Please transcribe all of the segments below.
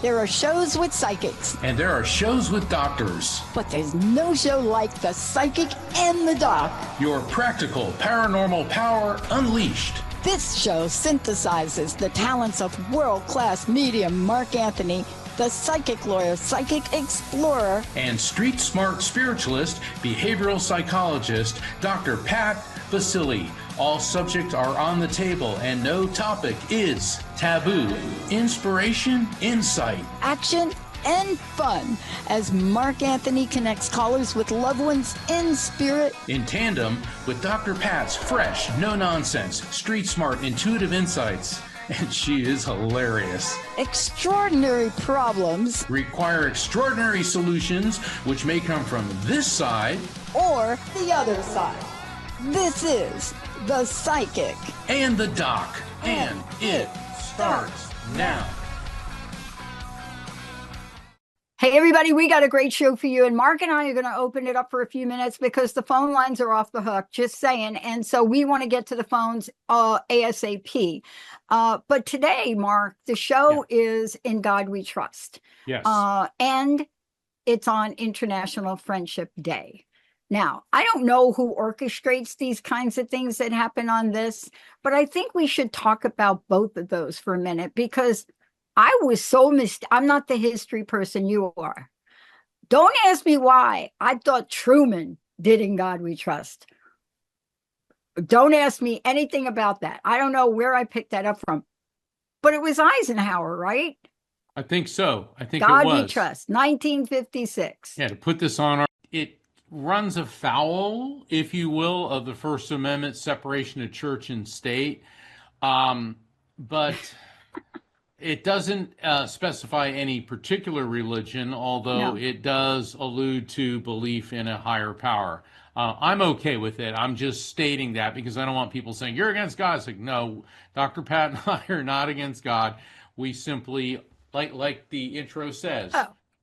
There are shows with psychics, And there are shows with doctors. but there's no show like The Psychic and the Doc. Your practical paranormal power unleashed. This show synthesizes the talents of world-class medium Mark Anthony, the psychic lawyer, psychic explorer, And street smart spiritualist, behavioral psychologist, Dr. Pat Baccili. All subjects are on the table and no topic is taboo. Inspiration, insight, action, and fun as Mark Anthony connects callers with loved ones in spirit. in tandem with Dr. Pat's fresh, no-nonsense, street smart, intuitive insights. And she is hilarious. Extraordinary problems Require extraordinary solutions, which may come from this side or the other side. This is The Psychic. and the doc. And it starts now. Hey, everybody, we got a great show for you. And Mark and I are going to open it up for a few minutes because the phone lines are off the hook, just saying. And so we want to get to the phones ASAP. But today, Mark, the show is In God We Trust. Yes. And it's on International Friendship Day. Now, I don't know who orchestrates these kinds of things that happen on this, but I think we should talk about both of those for a minute because I was so I'm not the history person you are. Don't ask me why. I thought Truman did In God We Trust. Don't ask me anything about that. I don't know where I picked that up from, but it was Eisenhower, right? I think so. I think God it was. We Trust, 1956. Yeah, to put this on it runs afoul, if you will, of the First Amendment separation of church and state. But it doesn't specify any particular religion, although it does allude to belief in a higher power. I'm okay with it. I'm just stating that because I don't want people saying, you're against God. It's like, no, Dr. Pat and I are not against God. We simply, like the intro says,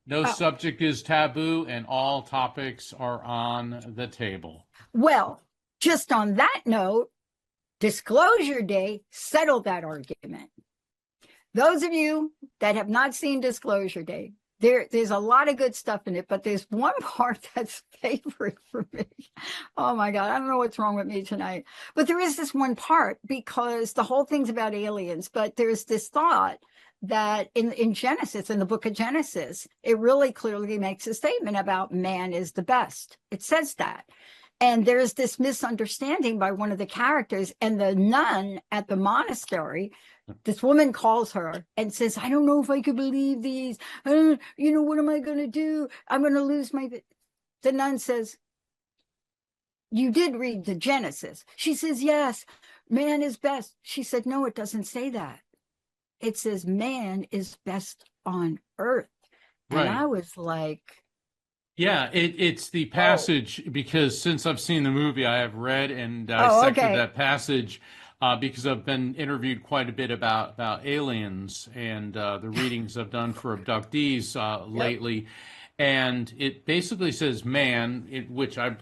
no subject is taboo and all topics are on the table. Well, just on that note, Disclosure Day settled that argument. Those of you that have not seen Disclosure Day, there's a lot of good stuff in it, but there's one part that's favorite for me. Oh my God, I don't know what's wrong with me tonight. But there is this one part because the whole thing's about aliens, but there's this thought that in Genesis, in the book of Genesis, it really clearly makes a statement about man is the best. It says that. And there's this misunderstanding by one of the characters, and the nun at the monastery, this woman calls her and says, I don't know if I could believe these. What am I going to do? I'm going to lose my... The nun says, you did read the Genesis. She says, yes, man is best. She said, no, it doesn't say that. It says man is best on earth. And Right. I was like... Yeah, it's the passage because since I've seen the movie, I have read and dissected that passage because I've been interviewed quite a bit about aliens and the readings I've done for abductees lately. And it basically says man, which I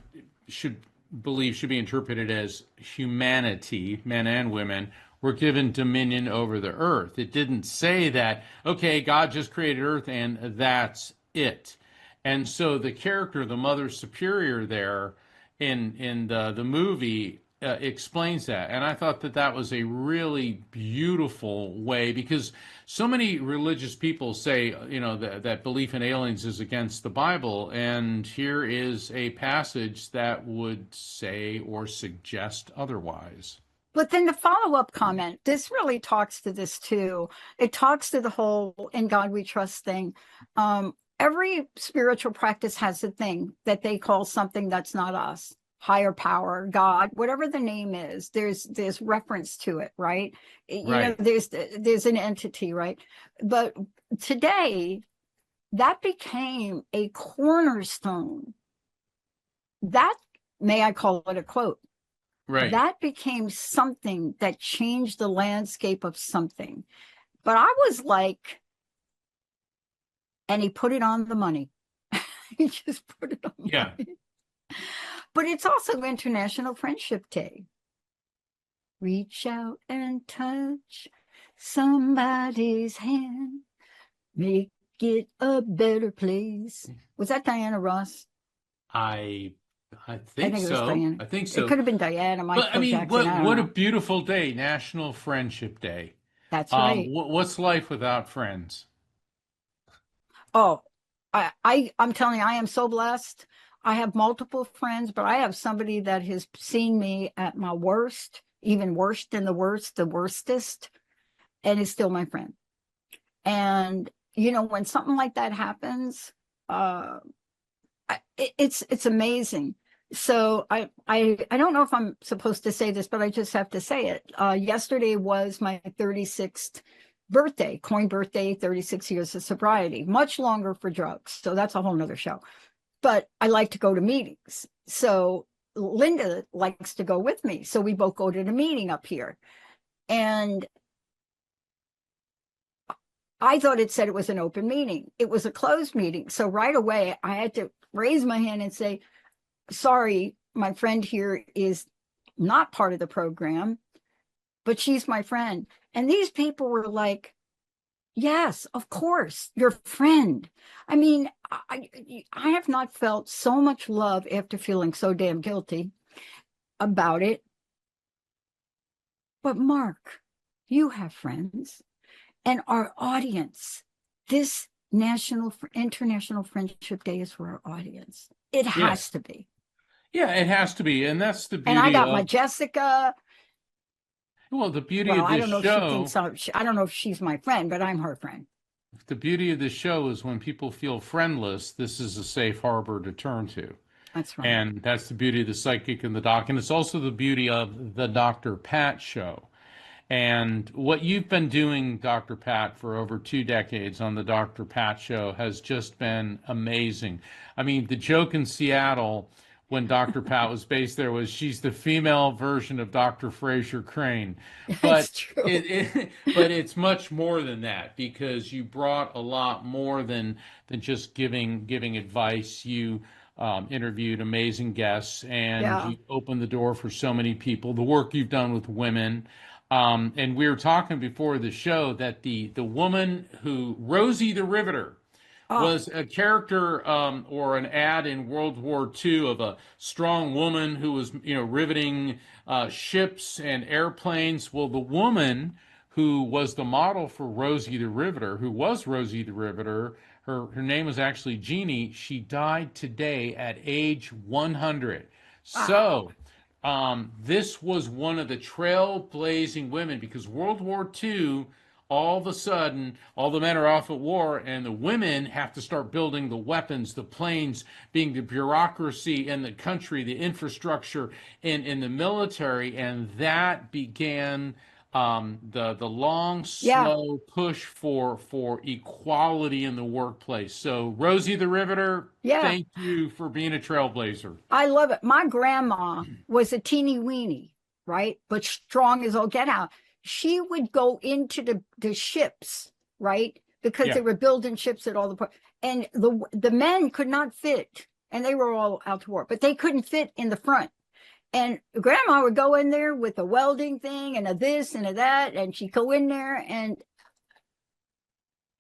should believe should be interpreted as humanity, men and women, were given dominion over the earth. It didn't say that, okay, God just created earth and that's it. And so the character, the Mother Superior there in the movie explains that. And I thought that was a really beautiful way because so many religious people say, that belief in aliens is against the Bible. And here is a passage that would say or suggest otherwise. But then the follow-up comment, this really talks to this too. It talks to the whole In God We Trust thing. Every spiritual practice has a thing that they call something that's not us, higher power, God, whatever the name is. There's reference to it, right? Right. There's an entity, right? But today, that became a cornerstone. That, may I call it a quote? Right. That became something that changed the landscape of something. But I was like, and he put it on the money. He just put it on the money. But it's also International Friendship Day. Reach out and touch somebody's hand. Make it a better place. Was that Diana Ross? I I think think it was so. Diana. I think It so. could have been Diana, But I Michael mean, Jackson. I don't what a know. beautiful day, National Friendship Day. That's right. What's life without friends? Oh, I'm telling you, I am so blessed. I have multiple friends, but I have somebody that has seen me at my worst, even worse than the worst, the worstest, and is still my friend. And when something like that happens, uh, it's amazing. So I don't know if I'm supposed to say this, but I just have to say it. Yesterday was my 36th birthday, coin birthday, 36 years of sobriety, much longer for drugs. So that's a whole nother show. But I like to go to meetings. So Linda likes to go with me. So we both go to the meeting up here. And I thought it said it was an open meeting. It was a closed meeting. So right away, I had to raise my hand and say, sorry, my friend here is not part of the program, but she's my friend. And these people were like, yes, of course, your friend. I mean, I have not felt so much love after feeling so damn guilty about it. But Mark, you have friends. And our audience, this International Friendship Day is for our audience. It has to be. Yeah, it has to be. And that's the beauty and I got my Jessica. Well, the beauty of I this don't know if show, she thinks I don't know if she's my friend, but I'm her friend. the beauty of this show is when people feel friendless, this is a safe harbor to turn to. That's right. And that's the beauty of the psychic and the doc. And it's also the beauty of the Dr. Pat show. And what you've been doing, Dr. Pat, for over 2 decades on the Dr. Pat show has just been amazing. I mean, the joke in Seattle when Dr. Pat was based there was she's the female version of Dr. Fraser Crane. But true. But it's much more than that, because you brought a lot more than just giving advice. You interviewed amazing guests, and you opened the door for so many people. The work you've done with women. And we were talking before the show that the woman who, Rosie the Riveter, was a character or an ad in World War II of a strong woman who was, riveting ships and airplanes. Well, the woman who was the model for Rosie the Riveter, who was Rosie the Riveter, her name was actually Jeannie. She died today at age 100. So this was one of the trailblazing women, because World War II, all of a sudden, all the men are off at war, and the women have to start building the weapons, the planes, being the bureaucracy in the country, the infrastructure in the military, and that began the long, slow push for equality in the workplace. So, Rosie the Riveter, thank you for being a trailblazer. I love it. My grandma was a teeny weeny, right? But strong as all get out. She would go into the ships, right? Because they were building ships at all the ports. And the men could not fit, and they were all out to war, but they couldn't fit in the front. And grandma would go in there with a welding thing and a this and a that, and she'd go in there, and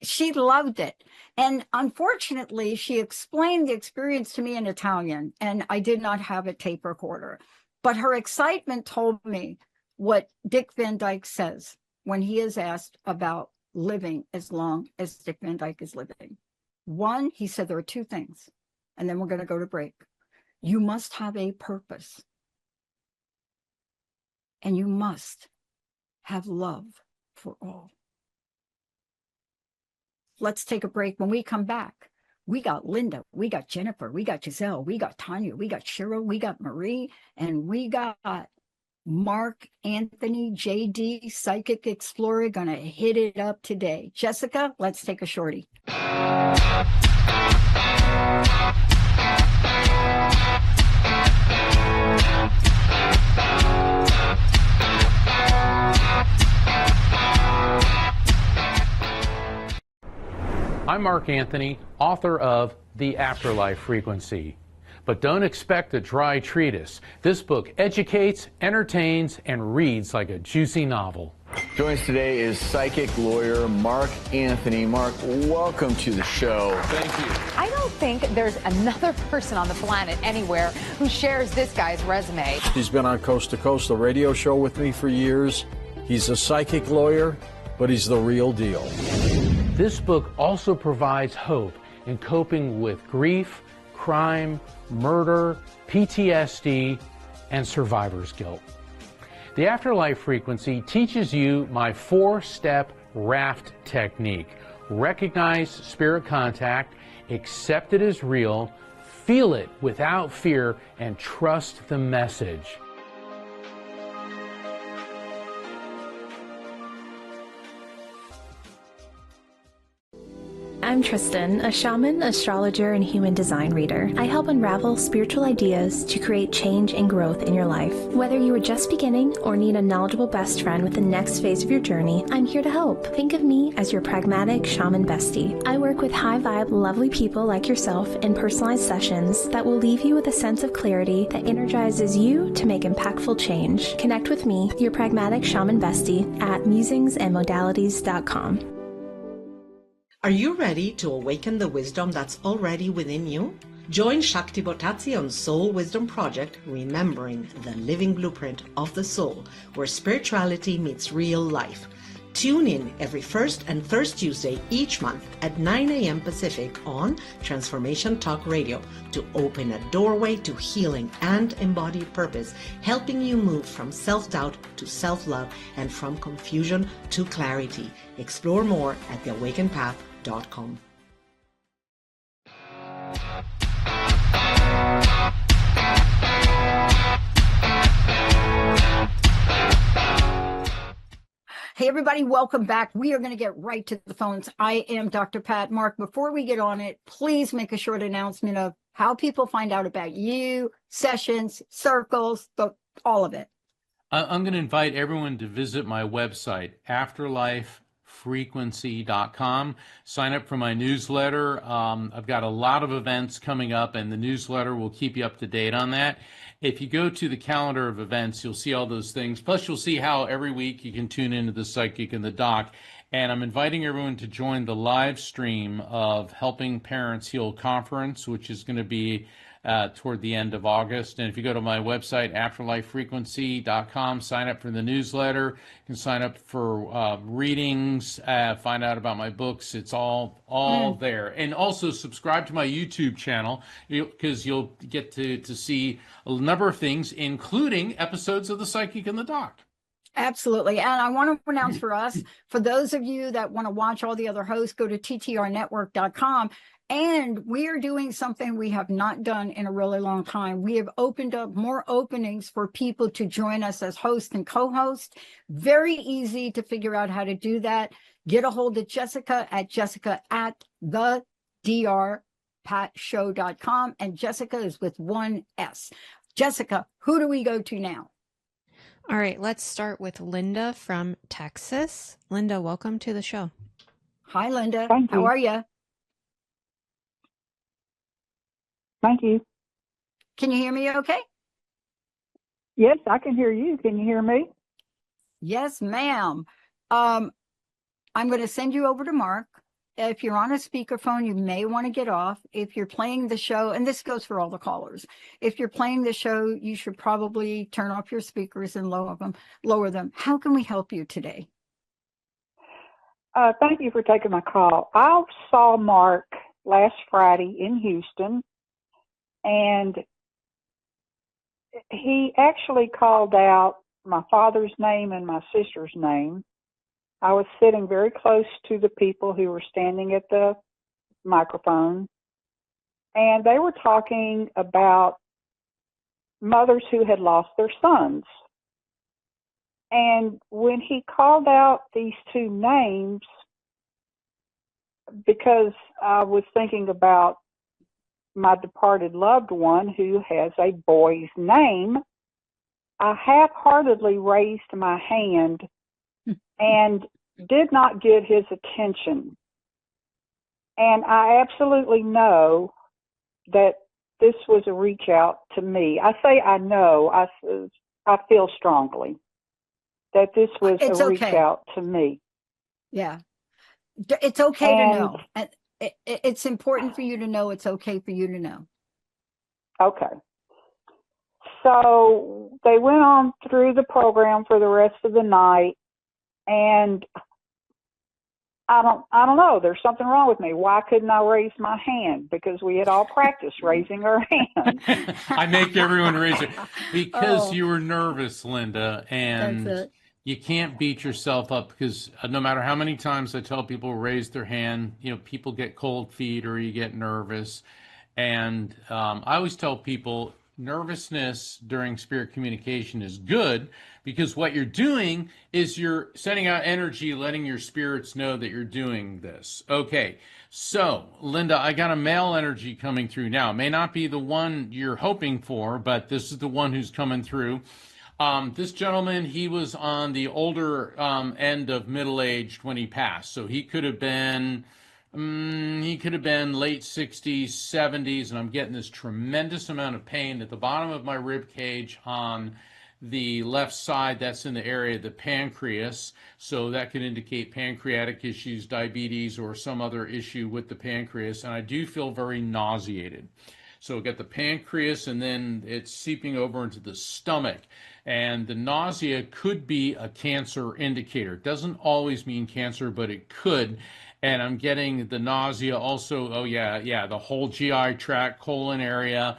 she loved it. And unfortunately, she explained the experience to me in Italian, and I did not have a tape recorder. But her excitement told me what Dick Van Dyke says when he is asked about living as long as Dick Van Dyke is living. One, he said there are 2 things, and then we're going to go to break. You must have a purpose, and you must have love for all. Let's take a break. When we come back, we got Linda, we got Jennifer, we got Giselle, we got Tanya, we got Cheryl, we got Marie, and we got Mark Anthony, JD, Psychic Explorer, gonna hit it up today. Jessica, let's take a shorty. I'm Mark Anthony, author of The Afterlife Frequency. But don't expect a dry treatise. This book educates, entertains, and reads like a juicy novel. Joining us today is psychic lawyer Mark Anthony. Mark, welcome to the show. Thank you. I don't think there's another person on the planet anywhere who shares this guy's resume. He's been on Coast to Coast, the radio show with me for years. He's a psychic lawyer, but he's the real deal. This book also provides hope in coping with grief, crime, murder, PTSD, and survivor's guilt. The Afterlife Frequency teaches you my 4-step raft technique. Recognize spirit contact, accept it as real, feel it without fear, and trust the message. I'm Tristan, a shaman, astrologer, and human design reader. I help unravel spiritual ideas to create change and growth in your life. Whether you are just beginning or need a knowledgeable best friend with the next phase of your journey, I'm here to help. Think of me as your pragmatic shaman bestie. I work with high-vibe, lovely people like yourself in personalized sessions that will leave you with a sense of clarity that energizes you to make impactful change. Connect with me, your pragmatic shaman bestie, at musingsandmodalities.com. Are you ready to awaken the wisdom that's already within you? Join Shakti Botazzi on Soul Wisdom Project, Remembering the Living Blueprint of the Soul, where spirituality meets real life. Tune in every first and third Tuesday each month at 9 a.m. Pacific on Transformation Talk Radio to open a doorway to healing and embodied purpose, helping you move from self-doubt to self-love and from confusion to clarity. Explore more at theawakenedpath.com. Hey, everybody, welcome back. We are going to get right to the phones. I am Dr. Pat. Mark, before we get on it, please make a short announcement of how people find out about you, sessions, circles, all of it. I'm going to invite everyone to visit my website, afterlifefrequency.com. Sign up for my newsletter. I've got a lot of events coming up, and the newsletter will keep you up to date on that. If you go to the calendar of events, you'll see all those things. Plus, you'll see how every week you can tune into the Psychic and the Doc. And I'm inviting everyone to join the live stream of Helping Parents Heal Conference, which is going to be toward the end of August. And if you go to my website, afterlifefrequency.com, sign up for the newsletter. You can sign up for readings, find out about my books. It's all there. And also subscribe to my YouTube channel, because you'll get to see a number of things, including episodes of The Psychic and the Doc. Absolutely. And I want to announce for us, for those of you that want to watch all the other hosts, go to ttrnetwork.com. And we are doing something we have not done in a really long time. We have opened up more openings for people to join us as host and co-host. Very easy to figure out how to do that. Get a hold of Jessica at thedrpatshow.com. And Jessica is with one S. Jessica, who do we go to now? All right, let's start with Linda from Texas. Linda, welcome to the show. Hi, Linda. Thank you. How are you? Thank you. Can you hear me okay? Yes, I can hear you. Can you hear me? Yes, ma'am. I'm going to send you over to Mark. If you're on a speakerphone, you may want to get off. If you're playing the show, and this goes for all the callers, if you're playing the show, you should probably turn off your speakers and lower them. How can we help you today? Thank you for taking my call. I saw Mark last Friday in Houston, and he actually called out my father's name and my sister's name. I was sitting very close to the people who were standing at the microphone, and they were talking about mothers who had lost their sons. And when he called out these two names, because I was thinking about my departed loved one who has a boy's name, I half-heartedly raised my hand and did not get his attention. And I absolutely know that this was a reach out to me. I say I know, I feel strongly. that this was It's a reach okay. out to me. Yeah. It's okay to know. And it's important for you to know it's okay for you to know. Okay. So they went on through the program for the rest of the night, and I don't know. There's something wrong with me. Why couldn't I raise my hand? Because we had all practiced raising our hands. I make everyone raise it because you were nervous, Linda, and That's it. you can't beat yourself up because no matter how many times I tell people to raise their hand, people get cold feet or you get nervous. And I always tell people nervousness during spirit communication is good because what you're doing is you're sending out energy, letting your spirits know that you're doing this. Okay, so Linda, I got a male energy coming through now. It may not be the one you're hoping for, but this is the one who's coming through. This gentleman, he was on the older end of middle-aged when he passed. So he could have been late 60s, 70s, and I'm getting this tremendous amount of pain at the bottom of my rib cage on the left side. That's in the area of the pancreas. So that could indicate pancreatic issues, diabetes, or some other issue with the pancreas. And I do feel very nauseated. So we've got the pancreas, and then it's seeping over into the stomach. And the nausea could be a cancer indicator. It doesn't always mean cancer, but it could. And I'm getting the nausea also, the whole GI tract, colon area.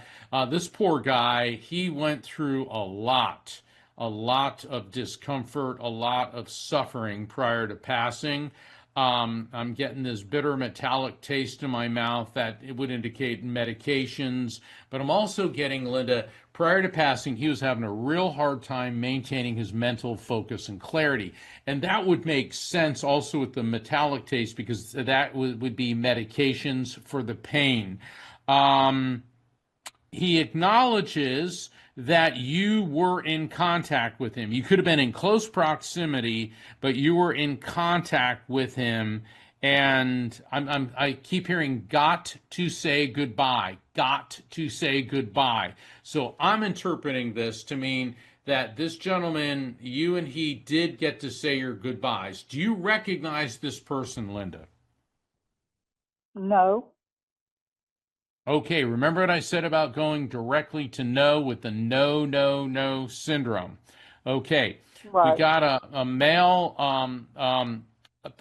This poor guy, he went through a lot of discomfort, a lot of suffering prior to passing. I'm getting this bitter metallic taste in my mouth that it would indicate medications. But I'm also getting, Linda, prior to passing, he was having a real hard time maintaining his mental focus and clarity. And that would make sense also with the metallic taste because that would be medications for the pain. He acknowledges that you were in contact with him. You could have been in close proximity, but you were in contact with him. And I keep hearing got to say goodbye, got to say goodbye. So I'm interpreting this to mean that this gentleman, you and he did get to say your goodbyes. Do you recognize this person, Linda? No. Okay, remember what I said about going directly to no with the no syndrome. Okay, Right. We got a male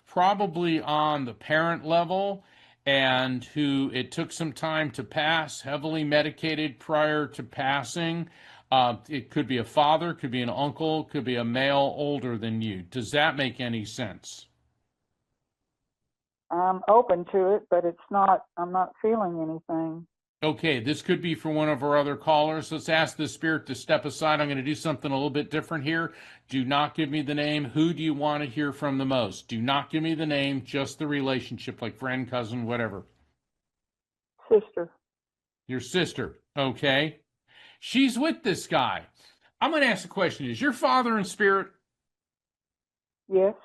probably on the parent level and who it took some time to pass, heavily medicated prior to passing. It could be a father, could be an uncle, could be a male older than you. Does that make any sense? I'm open to it, but I'm not feeling anything. Okay, this could be for one of our other callers. Let's ask the spirit to step aside. I'm going to do something a little bit different here. Do not give me the name. Who do you want to hear from the most? Do not give me the name, just the relationship, like friend, cousin, whatever. Sister. Your sister, okay. She's with this guy. I'm going to ask a question. Is your father in spirit? Yes.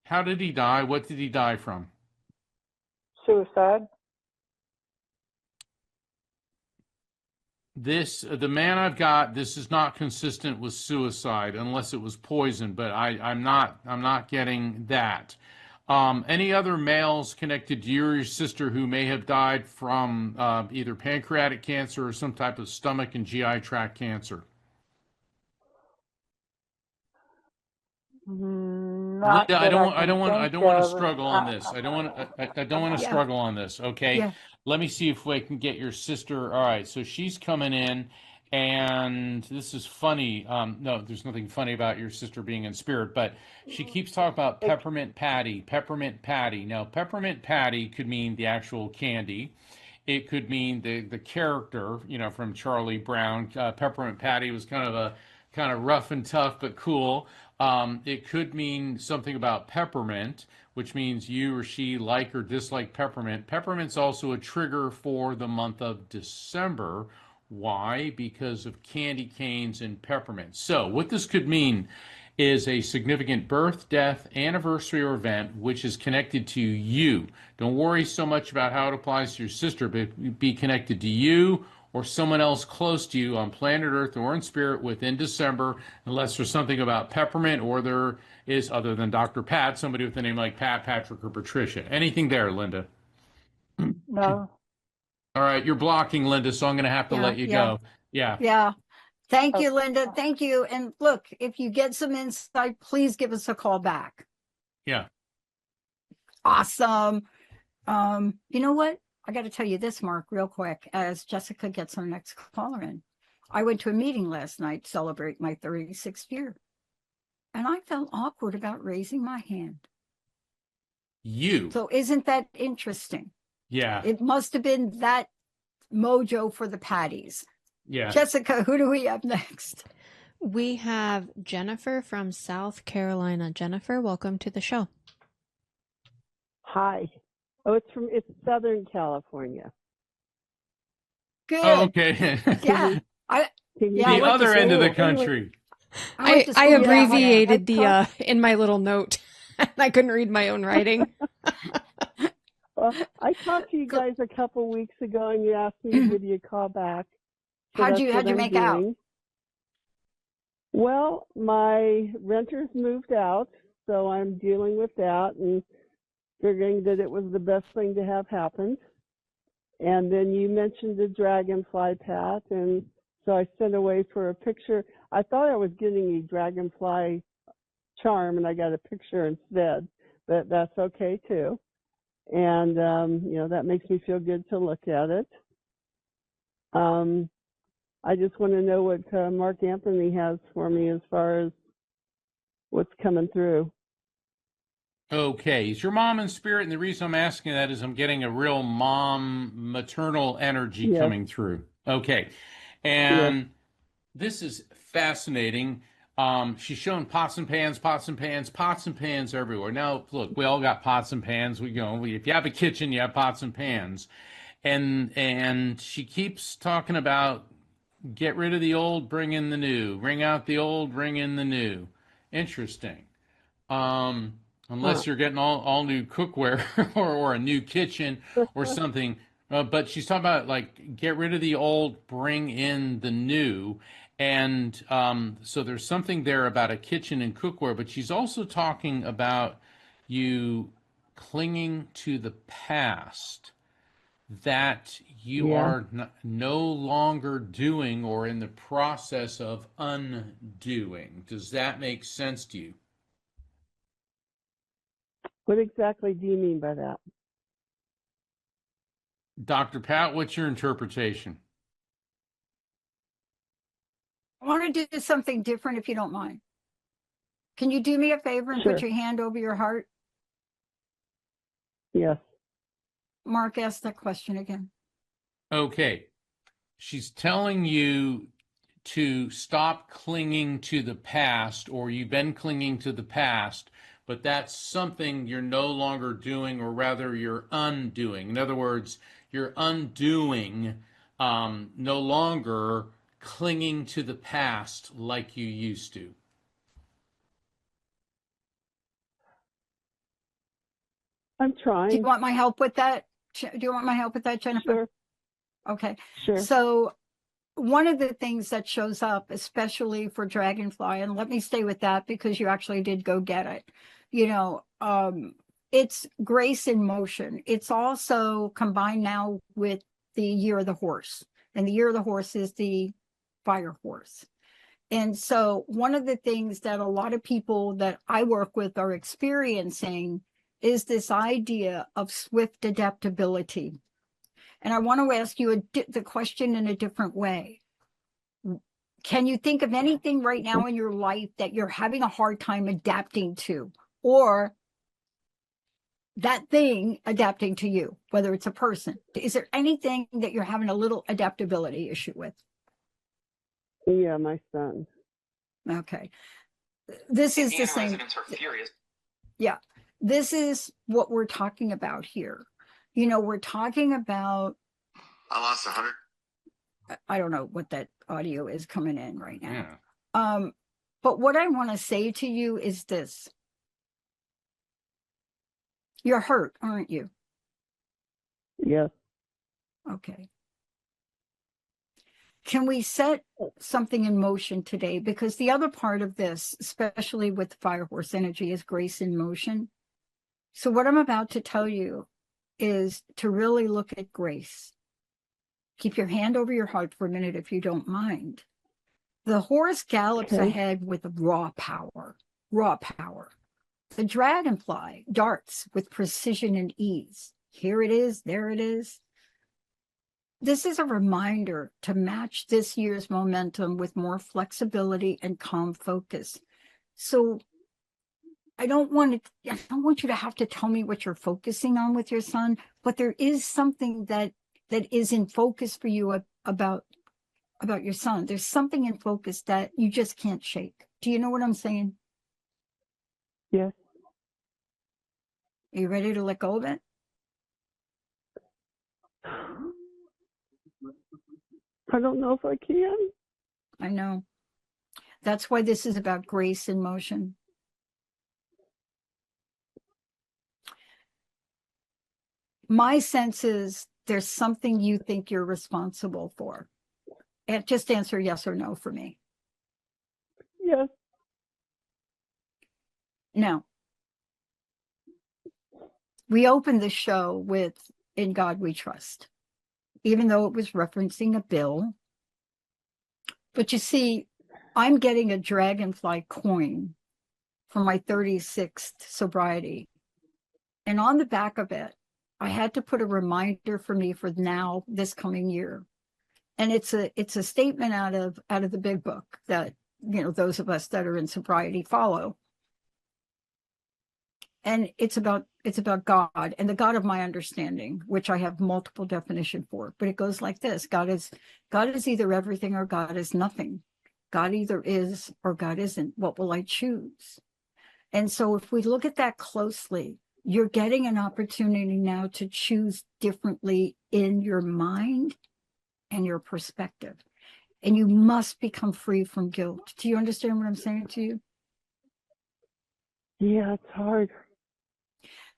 How did he die? What did he die from? Suicide. The man I've got, this is not consistent with suicide unless it was poison, but I'm not getting that. Any other males connected to you or your sister who may have died from either pancreatic cancer or some type of stomach and GI tract cancer? Linda, I don't want to struggle on this. I don't want to struggle on this. Okay. Yeah. Let me see if we can get your sister. All right. So she's coming in, and this is funny. No, there's nothing funny about your sister being in spirit, but she keeps talking about peppermint patty, peppermint patty. Now, peppermint patty could mean the actual candy. It could mean the character, from Charlie Brown. Peppermint patty was kind of rough and tough, but cool. It could mean something about peppermint, which means you or she like or dislike peppermint. Peppermint's also a trigger for the month of December. Why? Because of candy canes and peppermint. So what this could mean is a significant birth, death, anniversary, or event which is connected to you. Don't worry so much about how it applies to your sister, but be connected to you or someone else close to you on planet Earth or in spirit within December, unless there's something about peppermint or there is, other than Dr. Pat, somebody with a name like Pat, Patrick, or Patricia. Anything there, Linda? No. All right, you're blocking, Linda, so I'm going to have to let you go. Yeah. Yeah. Thank you, Linda. Thank you. And look, if you get some insight, please give us a call back. Yeah. Awesome. You know what? I got to tell you this, Mark, real quick, as Jessica gets our next caller in. I went to a meeting last night to celebrate my 36th year, and I felt awkward about raising my hand. So isn't that interesting? Yeah. It must have been that mojo for the Patties. Yeah. Jessica, who do we have next? We have Jennifer from South Carolina. Jennifer, welcome to the show. Hi. Oh, it's Southern California. Good. Oh, okay. Yeah. The other end of the country. I abbreviated the in my little note. I couldn't read my own writing. Well, I talked to you guys a couple weeks ago, and you asked me to give you a call back. So how'd you make out? Well, my renters moved out, so I'm dealing with that and figuring that it was the best thing to have happened. And then you mentioned the dragonfly, Pat, and so I sent away for a picture. I thought I was getting a dragonfly charm, and I got a picture instead, but that's okay too. And that makes me feel good to look at it. I just want to know what Mark Anthony has for me as far as what's coming through. Okay, is your mom in spirit? And the reason I'm asking that is I'm getting a real maternal energy coming through. Okay, and this is fascinating. She's showing pots and pans everywhere. Now, look, we all got pots and pans. If you have a kitchen, you have pots and pans. And she keeps talking about get rid of the old, bring in the new. Bring out the old, bring in the new. Interesting. Unless you're getting all new cookware or a new kitchen or something. But she's talking about like get rid of the old, bring in the new. And so there's something there about a kitchen and cookware, but she's also talking about you clinging to the past that you are no longer doing or in the process of undoing. Does that make sense to you? What exactly do you mean by that? Dr. Pat, what's your interpretation? I want to do something different if you don't mind. Can you do me a favor and put your hand over your heart? Yes. Mark, ask that question again. Okay. She's telling you to stop clinging to the past, or you've been clinging to the past, but that's something you're no longer doing, or rather you're undoing. In other words, you're undoing, no longer clinging to the past like you used to. I'm trying. Do you want my help with that? Do you want my help with that, Jennifer? Sure. Okay. Sure. So one of the things that shows up, especially for Dragonfly, and let me stay with that because you actually did go get it. It's grace in motion. It's also combined now with the year of the horse, and the year of the horse is the fire horse. And so one of the things that a lot of people that I work with are experiencing is this idea of swift adaptability. And I want to ask you the question in a different way. Can you think of anything right now in your life that you're having a hard time adapting to, or that thing adapting to you, whether it's a person? Is there anything that you're having a little adaptability issue with? Yeah, my son. Okay. This is the same. Residents are furious. Yeah. This is what we're talking about here. We're talking about. I lost 100. I don't know what that audio is coming in right now. Yeah. But what I want to say to you is this. You're hurt, aren't you? Yes. Okay. can we set something in motion today? Because the other part of this, especially with fire horse energy, is grace in motion. So what I'm about to tell you is to really look at grace. Keep your hand over your heart for a minute if you don't mind. The horse gallops ahead with raw power, raw power. The dragonfly darts with precision and ease. Here it is, there it is. This is a reminder to match this year's momentum with more flexibility and calm focus. So I don't want you to have to tell me what you're focusing on with your son, but there is something that is in focus for you about your son. There's something in focus that you just can't shake. Do you know what I'm saying? Yes. Are you ready to let go of it? I don't know if I can. I know. That's why this is about grace in motion. My sense is there's something you think you're responsible for. And just answer yes or no for me. Yes. Now, we opened the show with "In God We Trust," even though it was referencing a bill. But you see, I'm getting a dragonfly coin for my 36th sobriety. And on the back of it, I had to put a reminder for me for now, this coming year. And it's a statement out of the big book that, those of us that are in sobriety follow. And it's about God and the God of my understanding, which I have multiple definitions for. But it goes like this: God is either everything or God is nothing. God either is or God isn't. What will I choose? And so if we look at that closely, you're getting an opportunity now to choose differently in your mind and your perspective. And you must become free from guilt. Do you understand what I'm saying to you? Yeah, it's hard.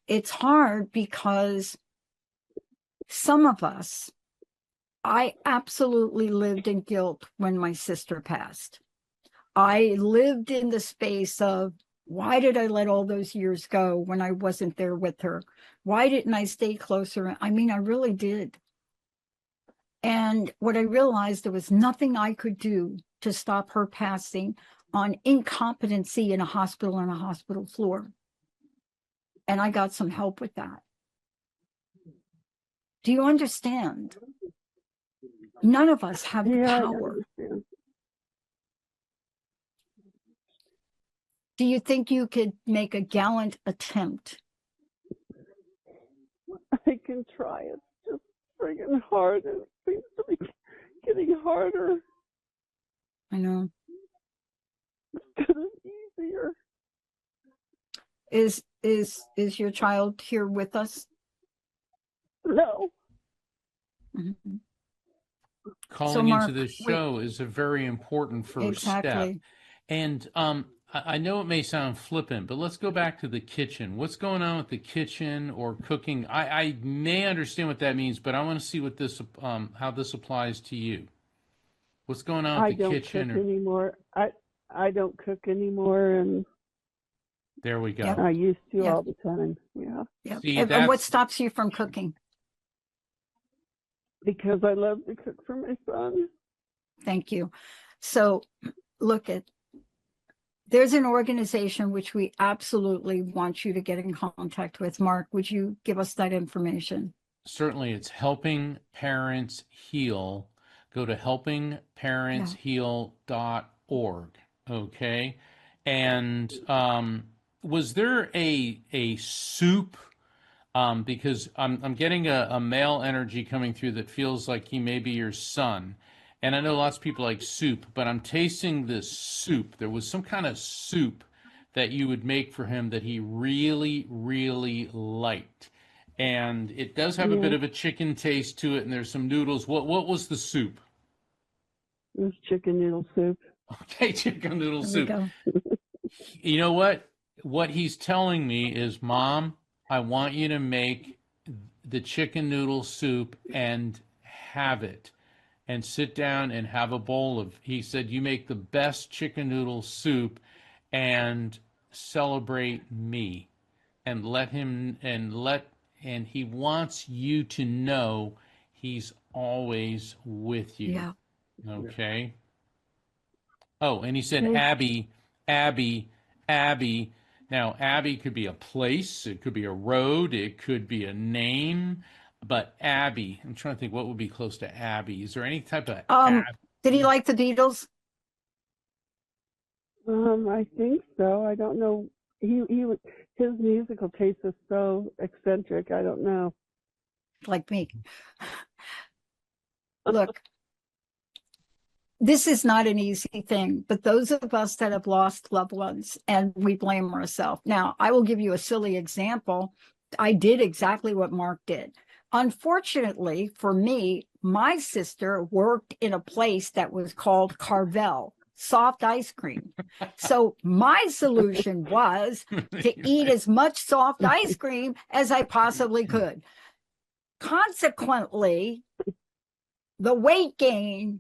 It's hard because some of us, I absolutely lived in guilt when my sister passed. I lived in the space of, why did I let all those years go when I wasn't there with her? Why didn't I stay closer? I mean, I really did. And what I realized, there was nothing I could do to stop her passing on incompetency in a hospital, on a hospital floor. And I got some help with that. Do you understand? None of us have the power. Do you think you could make a gallant attempt? I can try. It's just friggin' hard. It seems to be getting harder. I know. Instead of easier. Is your child here with us? No. Mm-hmm. Calling into this show is a very important first step. And I know it may sound flippant, but let's go back to the kitchen. What's going on with the kitchen or cooking? I may understand what that means, but I want to see what this how this applies to you. What's going on with the kitchen? I don't cook anymore. I don't cook anymore, and there we go. I used to all the time. Yeah. See, and what stops you from cooking? Because I love to cook for my son. Thank you. So look, there's an organization which we absolutely want you to get in contact with. Mark, would you give us that information? Certainly. It's Helping Parents Heal. Go to helpingparentsheal.org. Okay. And was there a soup? Because I'm getting a male energy coming through that feels like he may be your son. And I know lots of people like soup, but I'm tasting this soup. There was some kind of soup that you would make for him that he really, really liked. And it does have a bit of a chicken taste to it, and there's some noodles. What was the soup? It was chicken noodle soup. Okay, chicken noodle soup. You know what? What he's telling me is, Mom, I want you to make the chicken noodle soup and have it. and sit down and have a bowl of, he said, you make the best chicken noodle soup, and celebrate me, and and he wants you to know he's always with you. Yeah. Okay. Oh, and he said, Mm. Abby. Now, Abby could be a place, it could be a road, it could be a name, but Abby, I'm trying to think what would be close to Abby. Is there any type of Abby? Did he like the Beatles? I think so. I don't know. His musical taste is so eccentric. I don't know. Like me. Look, this is not an easy thing, but those of us that have lost loved ones, and we blame ourselves. Now, I will give you a silly example. I did exactly what Mark did. Unfortunately for me, my sister worked in a place that was called Carvel, soft ice cream. So my solution was to eat as much soft ice cream as I possibly could. Consequently, the weight gain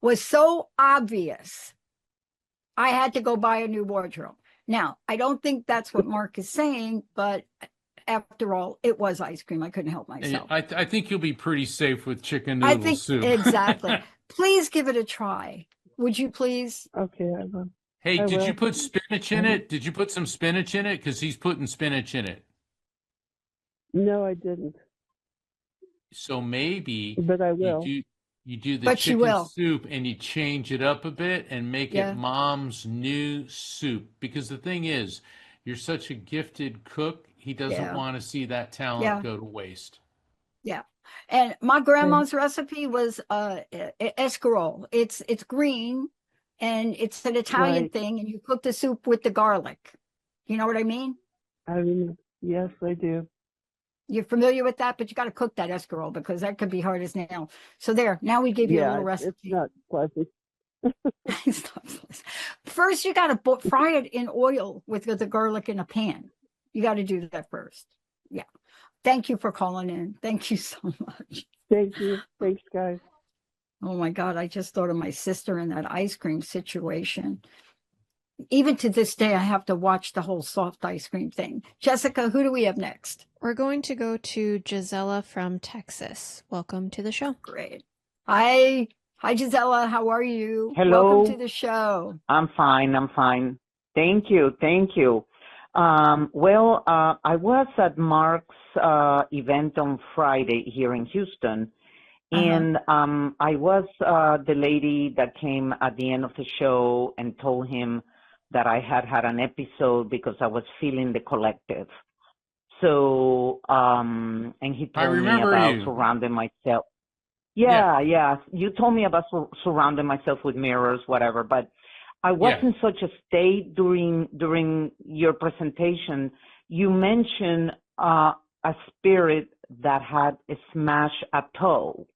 was so obvious, I had to go buy a new wardrobe. Now, I don't think that's what Mark is saying, but after all, it was ice cream. I couldn't help myself. I think you'll be pretty safe with chicken noodle soup. Exactly. Please give it a try. Would you please? Okay, I will. Hey, did you put spinach in it? Did you put some spinach in it? Because he's putting spinach in it. No, I didn't. So maybe but I will. You do the chicken soup and you change it up a bit and make it Mom's new soup. Because the thing is, you're such a gifted cook, he doesn't want to see that talent go to waste. Yeah. And my grandma's recipe was escarole. It's green, and it's an Italian thing, and you cook the soup with the garlic. You know what I mean? Yes, I do. You're familiar with that, but you got to cook that escarole because that could be hard as nails. So there, now we gave you a little recipe. It's not pleasant. It's not pleasant. First, you got to fry it in oil with the garlic in a pan. You got to do that first. Yeah. Thank you for calling in. Thank you so much. Thank you. Thanks, guys. Oh my God, I just thought of my sister in that ice cream situation. Even to this day, I have to watch the whole soft ice cream thing. Jessica, who do we have next? We're going to go to Gisela from Texas. Welcome to the show. Great. Hi, Gisela. How are you? Hello. Welcome to the show. I'm fine. Thank you. I was at Mark's event on Friday here in Houston, and I was the lady that came at the end of the show and told him that I had an episode because I was feeling the collective. So, and he told me about surrounding myself. Yeah. You told me about surrounding myself with mirrors, whatever, but I was in such a state during your presentation. You mentioned a spirit that had smashed a toe.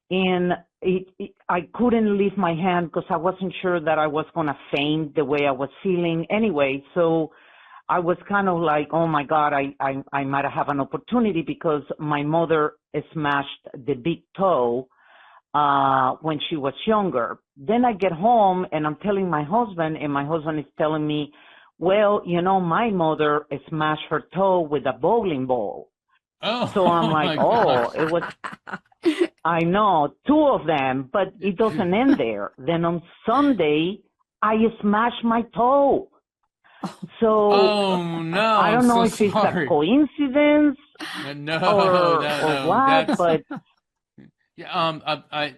And I couldn't leave my hand because I wasn't sure that I was going to faint the way I was feeling anyway. So I was kind of like, oh my God, I might have an opportunity because my mother smashed the big toe when she was younger. Then I get home and I'm telling my husband, and my husband is telling me, well, my mother smashed her toe with a bowling ball. Oh, so I'm like, it was, I know, 2 of them, but it doesn't end there. Then on Sunday, I smashed my toe. So I don't know if it's a coincidence or what, but I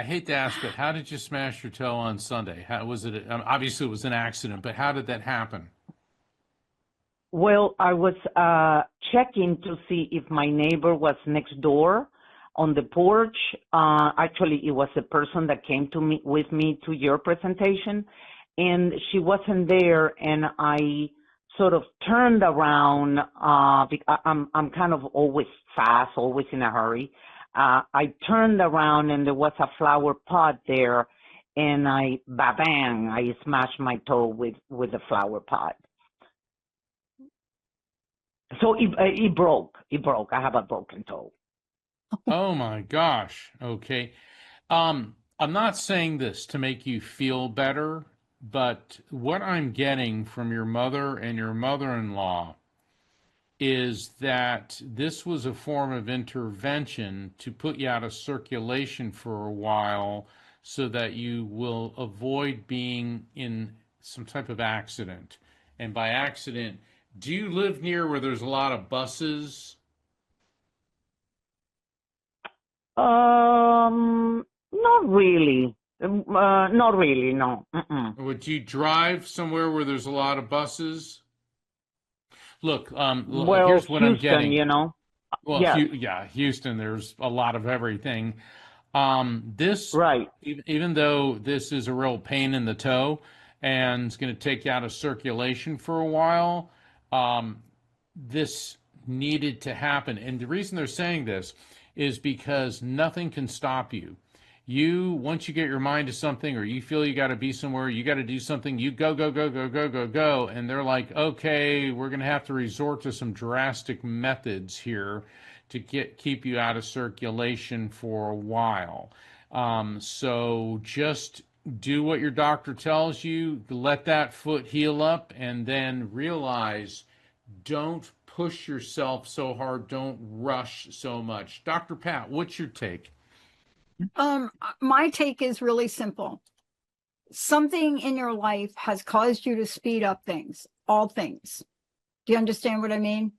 hate to ask, but how did you smash your toe on Sunday? How was it? Obviously, it was an accident, but how did that happen? Well, I was checking to see if my neighbor was next door on the porch. Actually, it was a person that came with me to your presentation, and she wasn't there, and I sort of turned around. I'm kind of always fast, always in a hurry. I turned around, and there was a flower pot there, and I smashed my toe with the flower pot. So it broke. I have a broken toe. Oh my gosh. Okay. I'm not saying this to make you feel better, but what I'm getting from your mother and your mother-in-law is that this was a form of intervention to put you out of circulation for a while so that you will avoid being in some type of accident. And by accident, do you live near where there's a lot of buses? Not really. Not really, no. Would you drive somewhere where there's a lot of buses? Look, Well, here's what I'm Houston, getting. you know. Well, Yes. yeah, Houston, there's a lot of everything. This, Right. even though this is a real pain in the toe and it's going to take you out of circulation for a while, this needed to happen. And the reason they're saying this is because nothing can stop you. Once you get your mind to something or you feel you got to be somewhere, you got to do something, you go, go, go, go, go, go, go. And they're like, okay, we're going to have to resort to some drastic methods here to keep you out of circulation for a while. So just do what your doctor tells you, let that foot heal up, and then realize don't push yourself so hard, don't rush so much. Dr. Pat, what's your take? My take is really simple. Something in your life has caused you to speed up things, all things. Do you understand what I mean?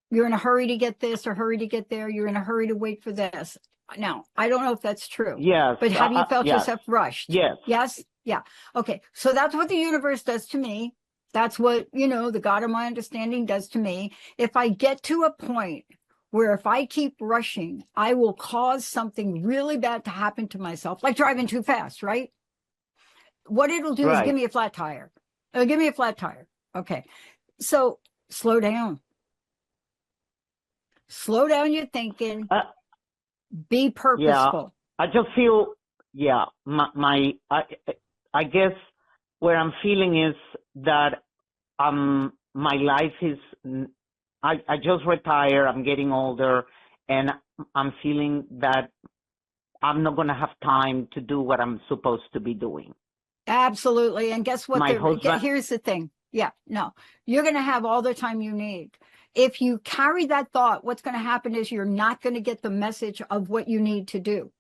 You're in a hurry to get this or hurry to get there. You're in a hurry to wait for this. Now, I don't know if that's true. Yes. But have you felt yes. yourself rushed? Yes. Yes? Yeah. Okay. So that's what the universe does to me. That's what, the God of my understanding does to me. If I get to a point where if I keep rushing, I will cause something really bad to happen to myself, like driving too fast, right? What it'll do is give me a flat tire. It'll give me a flat tire. Okay. So slow down. Slow down your thinking. Be purposeful. Yeah, I just feel, I guess where I'm feeling is that my life is, I just retired, I'm getting older, and I'm feeling that I'm not going to have time to do what I'm supposed to be doing. Absolutely. And guess what? Husband, here's the thing. Yeah, no, you're going to have all the time you need. If you carry that thought, what's going to happen is you're not going to get the message of what you need to do.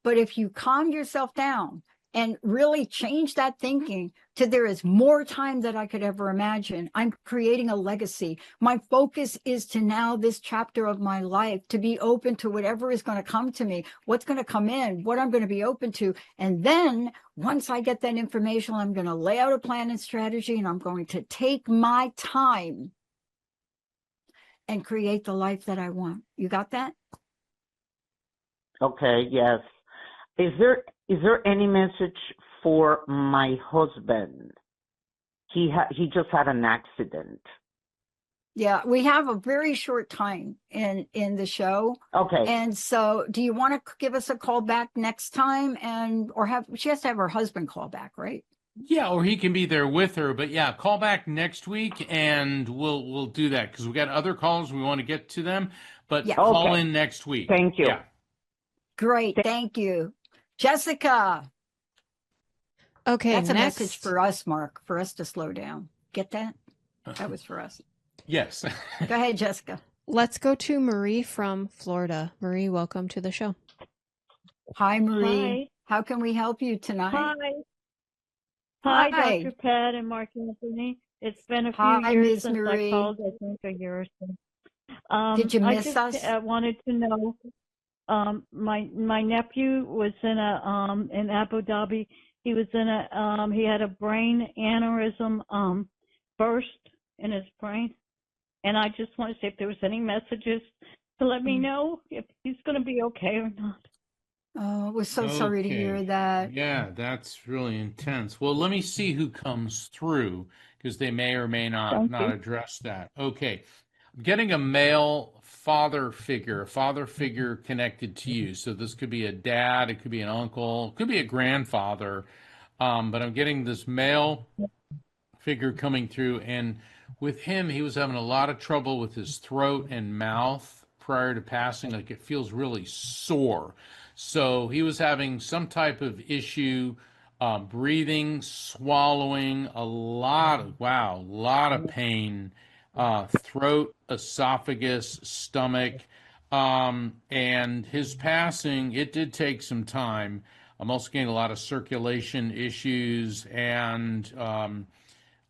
But if you calm yourself down and really change that thinking to there is more time than I could ever imagine. I'm creating a legacy. My focus is to now this chapter of my life to be open to whatever is going to come to me, what's going to come in, what I'm going to be open to. And then once I get that information, I'm going to lay out a plan and strategy, and I'm going to take my time and create the life that I want. You got that? Okay, yes. Is there any message for my husband? He just had an accident. Yeah, we have a very short time in the show. Okay. And so do you want to give us a call back next time she has to have her husband call back, right? Yeah, or he can be there with her, but yeah, call back next week and we'll do that because we got other calls, we want to get to them, but call in next week. Thank you. Yeah. Great, thank you. Jessica. Okay, that's a next message for us, Mark, for us to slow down. Get that? That was for us. Yes. Go ahead, Jessica. Let's go to Marie from Florida. Marie, welcome to the show. Hi, Marie. Hi. How can we help you tonight? Hi, Dr. Pat and Mark Anthony. It's been a few years since Marie. I called, I think a year or so. Did you miss us? I wanted to know, my nephew was in Abu Dhabi. He was he had a brain aneurysm burst in his brain. And I just want to see if there was any messages to let me know if he's going to be okay or not. Oh, we're so sorry to hear that. Yeah, that's really intense. Well, let me see who comes through because they may or may not address that. Okay. I'm getting a male father figure connected to you. So this could be a dad, it could be an uncle, it could be a grandfather. But I'm getting this male figure coming through, and with him, he was having a lot of trouble with his throat and mouth prior to passing. Like it feels really sore. So he was having some type of issue, breathing, swallowing, a lot of pain, throat, esophagus, stomach, and his passing, it did take some time. I'm also getting a lot of circulation issues, and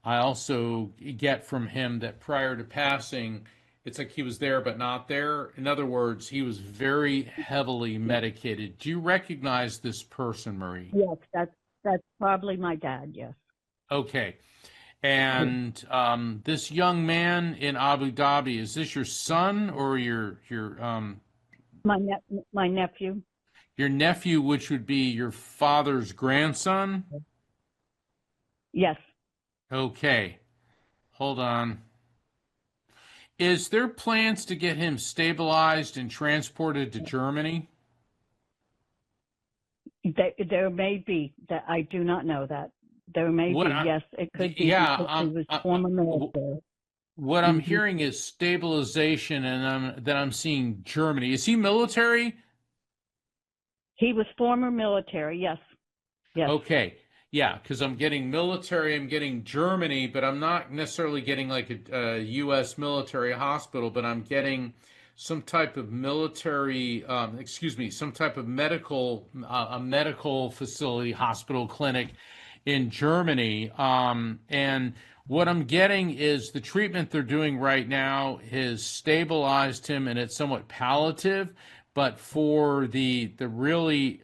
I also get from him that prior to passing, it's like he was there but not there. In other words, he was very heavily medicated. Do you recognize this person, Marie? Yes, that's probably my dad. Yes. Okay. And this young man in Abu Dhabi, is this your son or your My nephew. your nephew, which would be your father's grandson? Yes. Okay. Hold on. Is there plans to get him stabilized and transported to Germany? There may be that. I do not know that. There may be. Yes, it could be. Yeah, because he was former military. What I'm hearing is stabilization, and then I'm seeing Germany. Is he military? He was former military. Yes. Yes. Okay. Yeah, because I'm getting military, I'm getting Germany, but I'm not necessarily getting like a U.S. military hospital, but I'm getting some type of military, some type of a medical facility, hospital, clinic in Germany. And what I'm getting is the treatment they're doing right now has stabilized him, and it's somewhat palliative. But for the really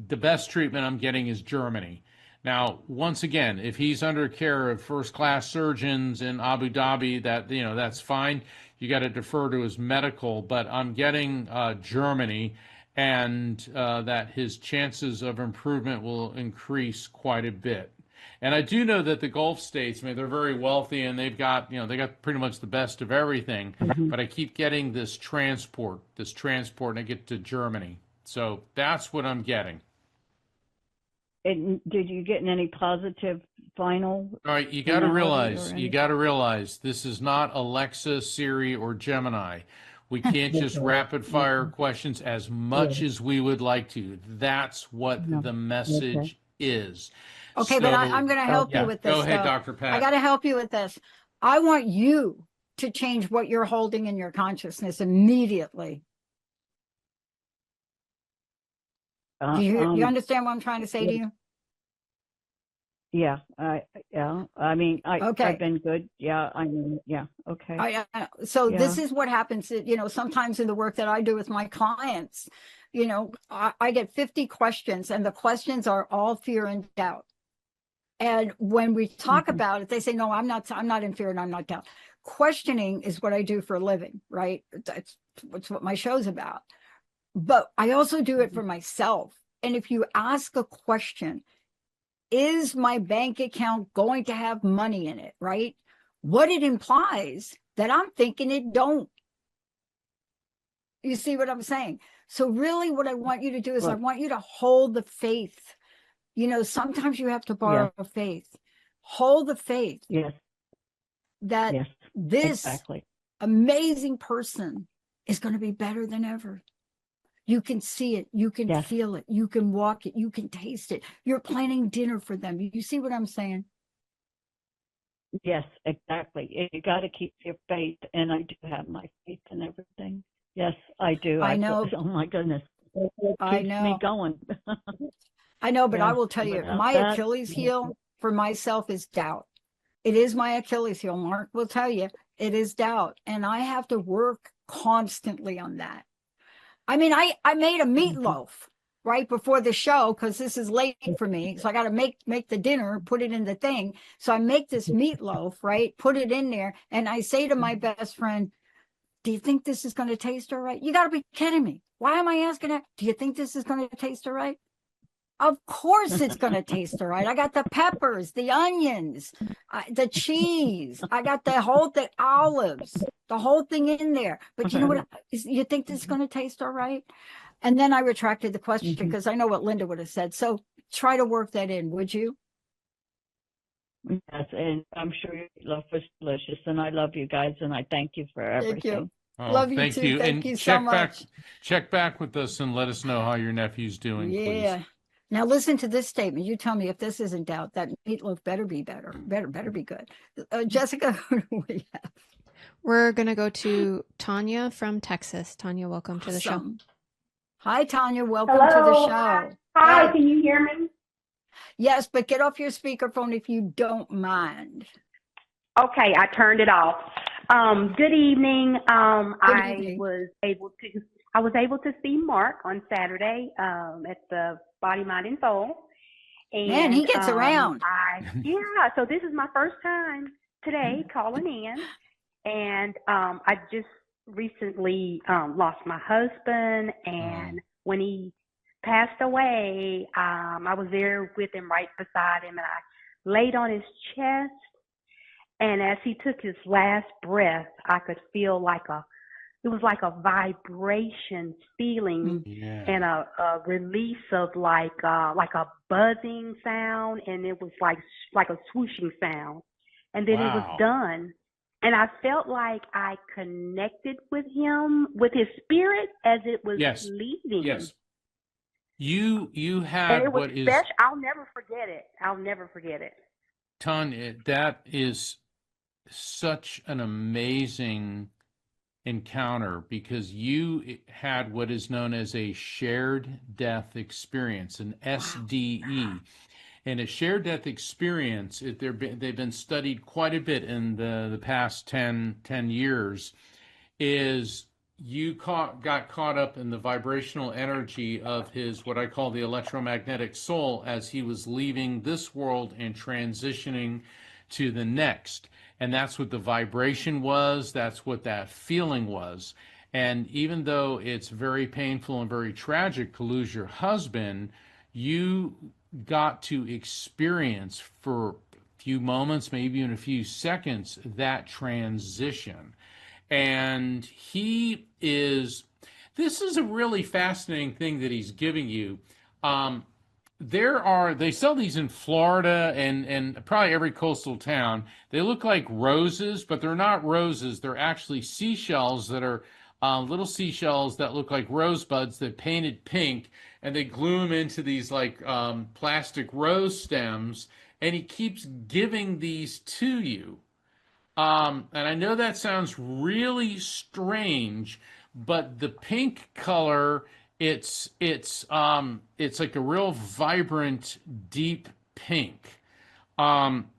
the best treatment I'm getting is Germany. Now, once again, if he's under care of first-class surgeons in Abu Dhabi, that's fine. You got to defer to his medical, but I'm getting Germany, and that his chances of improvement will increase quite a bit. And I do know that the Gulf states, I mean, they're very wealthy and they've got, they got pretty much the best of everything. But I keep getting this transport, and I get to Germany. So that's what I'm getting. And did you get any positive final? All right, you got to realize this is not Alexa, Siri, or Gemini. We can't just rapid fire questions as much as we would like to. That's what the message is. Okay, but I'm going to help you with this. Go ahead, Dr. Pat. I got to help you with this. I want you to change what you're holding in your consciousness immediately. You understand what I'm trying to say to you? Yeah, I mean, I've been good. Yeah, I mean, yeah, okay. This is what happens, sometimes in the work that I do with my clients, I get 50 questions, and the questions are all fear and doubt. And when we talk about it, they say, no, I'm not in fear and I'm not doubt. Questioning is what I do for a living, right? That's what my show's about. But I also do it for myself. And if you ask a question, is my bank account going to have money in it, right? What it implies that I'm thinking it don't. You see what I'm saying? So really what I want you to do is I want you to hold the faith. Sometimes you have to borrow faith. Hold the faith that this amazing person is going to be better than ever. You can see it. You can feel it. You can walk it. You can taste it. You're planning dinner for them. You see what I'm saying? Yes, exactly. You got to keep your faith, and I do have my faith and everything. Yes, I do. I know. Oh my goodness, it keeps me going. I know, but I will tell you, my Achilles heel for myself is doubt. It is my Achilles heel. Mark will tell you, it is doubt, and I have to work constantly on that. I mean, I made a meatloaf right before the show because this is late for me. So I got to make the dinner, put it in the thing. So I make this meatloaf, right? Put it in there. And I say to my best friend, do you think this is going to taste all right? You got to be kidding me. Why am I asking that? Do you think this is going to taste all right? Of course it's going to taste all right. I got the peppers, the onions, the cheese. I got the olives, the whole thing in there. But you know what? You think this is going to taste all right? And then I retracted the question because I know what Linda would have said. So try to work that in, would you? Yes, and I'm sure your love was delicious, and I love you guys, and I thank you for everything. Thank you. Oh, Love you thank too. you. Thank And you so much. check back with us and let us know how your nephew's doing, please. Yeah. Now listen to this statement. You tell me if this is in doubt. That meatloaf better be better. Better be good. Jessica, who do we have? We're going to go to Tanya from Texas. Tanya, welcome to the show. Awesome. Hi, Tanya. Welcome Hello. to the show. Hi, Hey. can you hear me? Yes, but get off your speakerphone if you don't mind. Okay, I turned it off. Good evening. Good evening. I was able to see Mark on Saturday at the Body, Mind, and Soul. And, Man, he gets around. So this is my first time today calling in. And I just recently lost my husband, and when he passed away, I was there with him, right beside him, and I laid on his chest. And as he took his last breath, I could feel it was like a vibration feeling and a release of like a buzzing sound, and it was like a swooshing sound. And then it was done. And I felt like I connected with him, with his spirit as it was leaving. Yes. You had and it was what is special. I'll never forget it. Tanya, that is such an amazing encounter because you had what is known as a shared death experience, an SDE. And a shared death experience, they've been studied quite a bit in the past 10 years, is you got caught up in the vibrational energy of his, what I call the electromagnetic soul, as he was leaving this world and transitioning to the next. And that's what the vibration was. That's what that feeling was. And even though it's very painful and very tragic to lose your husband, you got to experience for a few moments, maybe in a few seconds, that transition. And this is a really fascinating thing that he's giving you. They sell these in Florida and probably every coastal town. They look like roses, but they're not roses. They're actually seashells that are little seashells that look like rosebuds that painted pink, and they glue them into these like plastic rose stems, and he keeps giving these to you. And I know that sounds really strange, but the pink color, it's like a real vibrant, deep pink.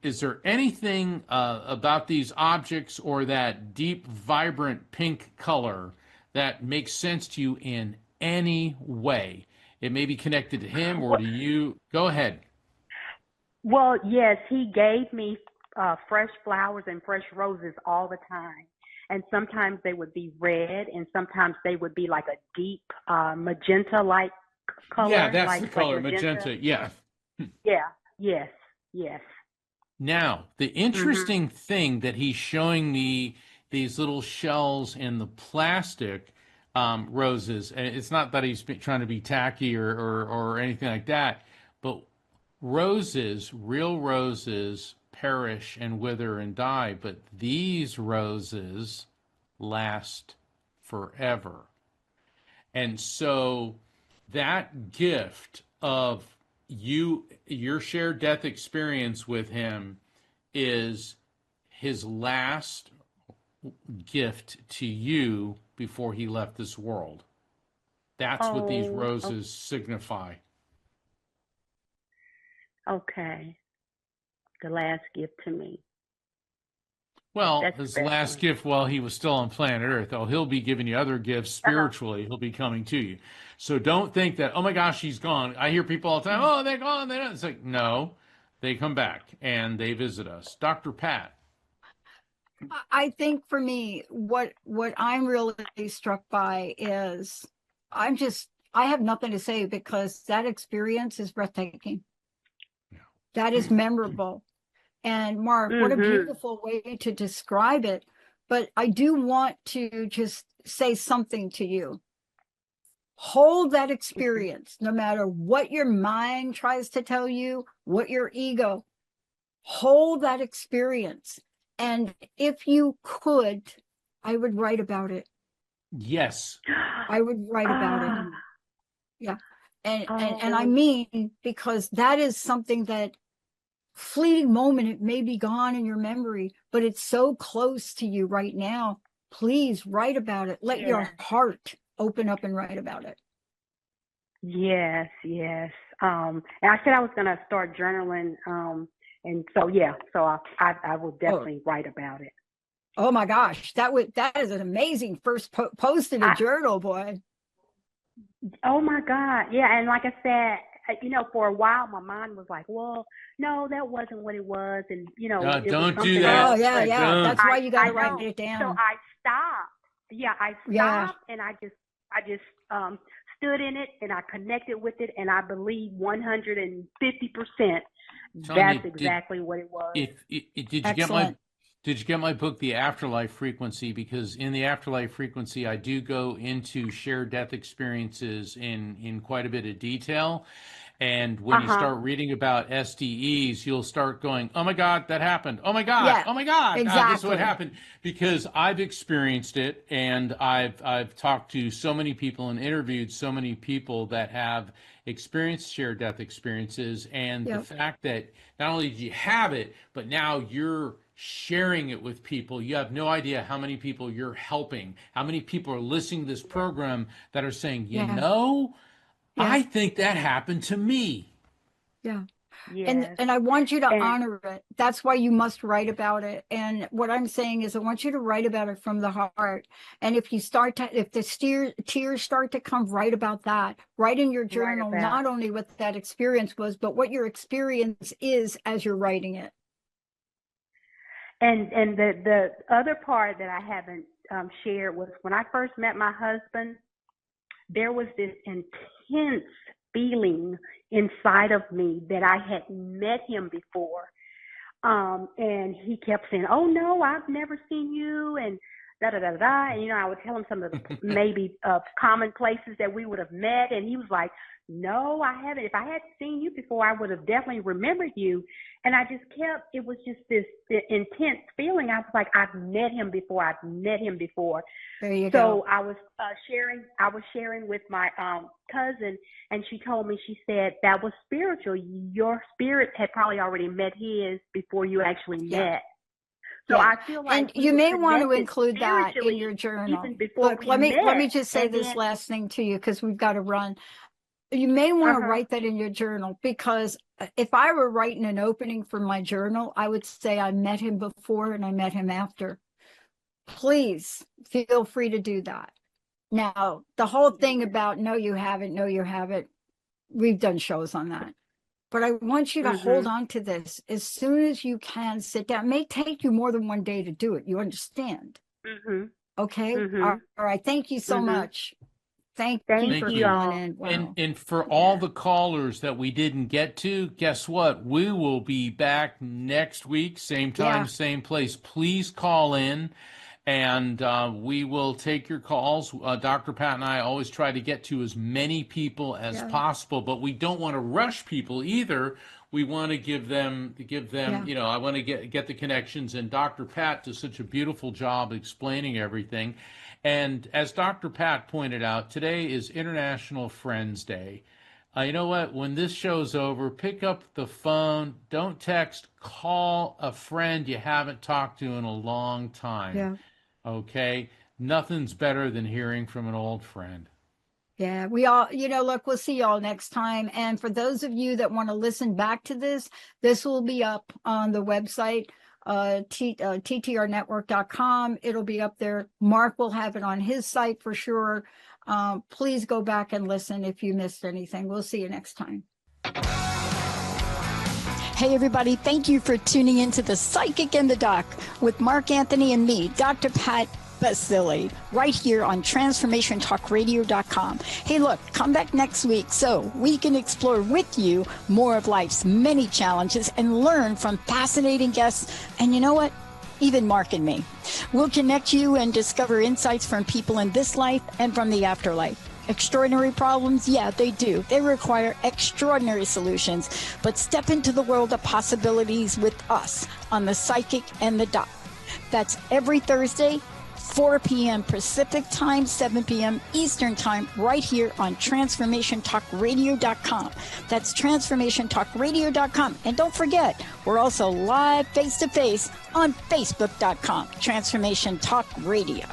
Is there anything about these objects or that deep, vibrant pink color that makes sense to you in any way? It may be connected to him or to you. Go ahead. Well, yes, he gave me fresh flowers and fresh roses all the time. And sometimes they would be red, and sometimes they would be like a deep magenta-like color. Yeah, that's like, the color, like magenta. Yeah. Yeah, yes. Now, the interesting thing that he's showing me these little shells in the plastic roses, and it's not that he's trying to be tacky or anything like that, but roses, real roses, perish and wither and die, but these roses last forever. And so that gift of your shared death experience with him is his last gift to you before he left this world. That's what these roses signify. Okay. The last gift to me. Well, That's his special. last gift while he was still on planet Earth. Oh, he'll be giving you other gifts spiritually. He'll be coming to you. So don't think that, oh my gosh, he's gone. I hear people all the time, oh, they're gone. They're not. It's like, no, they come back and they visit us. Dr. Pat. I think for me, what I'm really struck by is I have nothing to say because that experience is breathtaking. Yeah. That is memorable. And Mark, what a beautiful way to describe it. But I do want to just say something to you. Hold that experience, no matter what your mind tries to tell you, what your ego, hold that experience. And if you could, I would write about it. Yes. I would write about it. Yeah. And I mean, because that is something that fleeting moment, it may be gone in your memory, but it's so close to you right now. Please write about it. Let your heart open up and write about it. Yes, yes. And I said I was going to start journaling. And so, so I will definitely write about it. Oh my gosh. That is an amazing first post in a journal, boy. Oh my God. Yeah. And like I said, for a while, my mind was like, well, no, that wasn't what it was. And, it don't was do that. Oh, yeah. That's why you got to write it down. So I stopped. Yeah. I stopped and I just stood in it and I connected with it. And I believe 150% that's exactly what it was. Did you get my book, The Afterlife Frequency? Because in The Afterlife Frequency, I do go into shared death experiences in quite a bit of detail. And when you start reading about SDEs, you'll start going, oh my God, that happened. Oh my God. Oh my God. Exactly. This is what happened. Because I've experienced it, and I've talked to so many people and interviewed so many people that have experienced shared death experiences. And the fact that not only do you have it, but now you're sharing it with people. You have no idea how many people you're helping, how many people are listening to this program that are saying, I think that happened to me. Yeah. Yes. And I want you to honor it. That's why you must write about it. And what I'm saying is I want you to write about it from the heart. And if the tears start to come, write about that. Write in your journal, not only what that experience was, but what your experience is as you're writing it. And the other part that I haven't shared was when I first met my husband, there was this intense feeling inside of me that I had met him before. And he kept saying, oh no, I've never seen you, and da-da-da-da. And, I would tell him some of the maybe common places that we would have met. And he was like, no, I haven't. If I had seen you before, I would have definitely remembered you. And I just it was just this intense feeling. I was like, I've met him before. There you go. So I was sharing with my cousin, and she told me, she said, that was spiritual. Your spirit had probably already met his before you actually met. So I feel like, and you may want to include that in your journal. Look, let me just say this last thing to you, because we've got to run. You may want to write that in your journal, because if I were writing an opening for my journal, I would say I met him before and I met him after. Please feel free to do that. Now, the whole thing about no, you haven't, we've done shows on that. But I want you to hold on to this as soon as you can. Sit down. It may take you more than one day to do it. You understand? Okay? All right. Thank you so much. Thank you for calling in. Wow. And for all the callers that we didn't get to, guess what? We will be back next week, same time, same place. Please call in, and we will take your calls. Dr. Pat and I always try to get to as many people as possible, but we don't want to rush people either. We want to give them, I want to get the connections, and Dr. Pat does such a beautiful job explaining everything. And as Dr. Pat pointed out, today is International Friends Day. You know what? When this show's over, pick up the phone. Don't text. Call a friend you haven't talked to in a long time. Yeah. Okay? Nothing's better than hearing from an old friend. Yeah, we all, look, we'll see y'all next time. And for those of you that want to listen back to this will be up on the website. TTRnetwork.com. It'll be up there. Mark will have it on his site for sure. Please go back and listen if you missed anything. We'll see you next time. Hey, everybody. Thank you for tuning into The Psychic and the Doc with Mark Anthony and me, Dr. Pat Baccili, right here on TransformationTalkRadio.com. Hey, look, come back next week so we can explore with you more of life's many challenges and learn from fascinating guests. And you know what? Even Mark and me. We'll connect you and discover insights from people in this life and from the afterlife. Extraordinary problems? Yeah, they do. They require extraordinary solutions. But step into the world of possibilities with us on The Psychic and the Doc. That's every Thursday, 4 p.m. Pacific Time, 7 p.m. Eastern Time, right here on TransformationTalkRadio.com. That's TransformationTalkRadio.com. And don't forget, we're also live face-to-face on Facebook.com, Transformation Talk Radio.